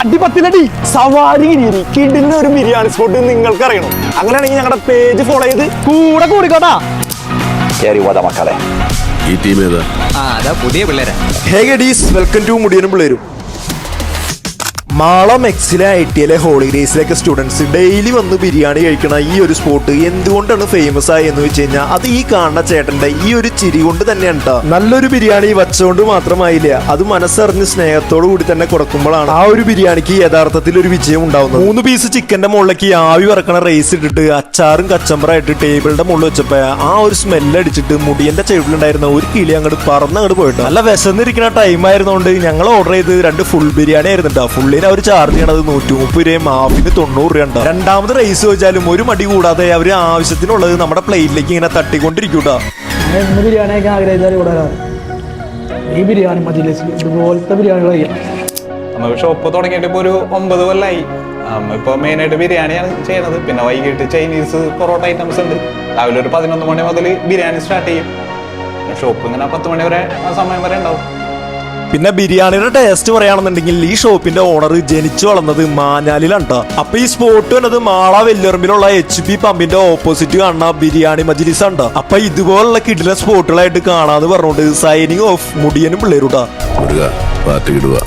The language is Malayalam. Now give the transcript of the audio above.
അടിപത്തിലടി സവാരി കിടിലിന് ഒരു ബിരിയാണി സ്പോട്ട് നിങ്ങൾക്ക് അറിയണം. അങ്ങനെയാണെങ്കിൽ ഞങ്ങളുടെ പേജ് ഫോളോ ചെയ്ത് കൂടെ കൂടിക്കോട്ടാ. മക്കളെ ഈ ടീം ഏതാ? പുതിയ പിള്ളേരാ. ഹേ ഗഡീസ്, വെൽക്കം ടു മുടിയനും പിള്ളേരും. മാളം എക്സിലെ ITലെ ഹോളിഡേയ്സിലൊക്കെ സ്റ്റുഡൻസ് ഡെയിലി വന്ന് ബിരിയാണി കഴിക്കണ ഈ ഒരു സ്പോട്ട് എന്തുകൊണ്ടാണ് ഫേമസ് ആയെന്ന് വെച്ച് കഴിഞ്ഞാൽ അത് ഈ കാണുന്ന ചേട്ടന്റെ ഈ ഒരു ചിരി കൊണ്ട് തന്നെയാണ് കേട്ടോ. നല്ലൊരു ബിരിയാണി വച്ചുകൊണ്ട് മാത്രമായില്ല, അത് മനസ്സറിഞ്ഞ് സ്നേഹത്തോടു കൂടി തന്നെ കൊടുക്കുമ്പോഴാണ് ആ ഒരു ബിരിയാണിക്ക് യഥാർത്ഥത്തിൽ ഒരു വിജയം ഉണ്ടാവുന്നത്. 3 പീസ് ചിക്കന്റെ മുകളിലേക്ക് ആവി വറക്കണ റൈസ് ഇട്ടിട്ട് അച്ചാറും കച്ചമ്പറായിട്ട് ടേബിളിന്റെ മുകളിൽ വെച്ചപ്പോ ആ ഒരു സ്മെല്ല് അടിച്ചിട്ട് മുടിയന്റെ ചെവിലുണ്ടായിരുന്ന ഒരു കിളി അങ്ങോട്ട് പറന്നങ്ങോട്ട് പോയിട്ട് നല്ല വിശന്നിരിക്കുന്ന ടൈം ആയിരുന്നോണ്ട് ഞങ്ങൾ ഓർഡർ ചെയ്ത് 2 ഫുൾ ബിരിയാണി ആയിരുന്നു കേട്ടോ. ഫുള്ളിന് അവർ ചാർജ് ചെയ്യണത് 130 രൂപയും ഹാഫിന് 90 രൂപ ഉണ്ട്. രണ്ടാമത് റൈസ് വെച്ചാലും ഒരു മടി കൂടാതെ അവര് ആവശ്യത്തിനുള്ളത് നമ്മുടെ പ്ലേറ്റിലേക്ക് ഇങ്ങനെ തട്ടിക്കൊണ്ടിരിക്കൂട്ടാ. ബിരിയാണി കഴിക്കാൻ ആഗ്രഹിച്ചാൽ ഇവിടെ ഈ ബിരിയാണി മജിലിസ് ഇതുപോലത്തെ ബിരിയാണികൾ കഴിക്കാം. നമ്മൾ ഷോപ്പ് തുടങ്ങിയിട്ട് ഇപ്പോൾ ഒരു 9 കൊല്ലമായി. ഇപ്പോൾ മെയിനായിട്ട് ബിരിയാണിയാണ് ചെയ്യണത്. പിന്നെ വൈകിട്ട് ചൈനീസ് പൊറോട്ട ഐറ്റംസ് ഉണ്ട്. രാവിലെ ഒരു 11 മണി മുതൽ ബിരിയാണി സ്റ്റാർട്ട് ചെയ്യും. ഷോപ്പ് ഇങ്ങനെ 10 മണി വരെ ആ സമയം വരെ ഉണ്ടാവും. പിന്നെ ബിരിയാണിയുടെ ടേസ്റ്റ് പറയുകയാണെന്നുണ്ടെങ്കിൽ ഈ ഷോപ്പിന്റെ ഓണർ ജനിച്ചു വളർന്നത് മാഞ്ഞാലിലാണ് ട്ടോ. അപ്പൊ ഈ സ്പോട്ട് വന്നത് മാള വെല്ലുറമ്പിലുള്ള HP പമ്പിന്റെ ഓപ്പോസിറ്റ് കാണുന്ന ബിരിയാണി മജ്ലിസ് ആണ്. അപ്പൊ ഇതുപോലുള്ള കിടിലൻ സ്പോട്ടുകളായിട്ട് കാണാന്ന് പറഞ്ഞുകൊണ്ട് സൈനിങ് ഓഫ് മുടിയനും പിള്ളേരും ട്ടോ. പാർട്ടി ഇടുക.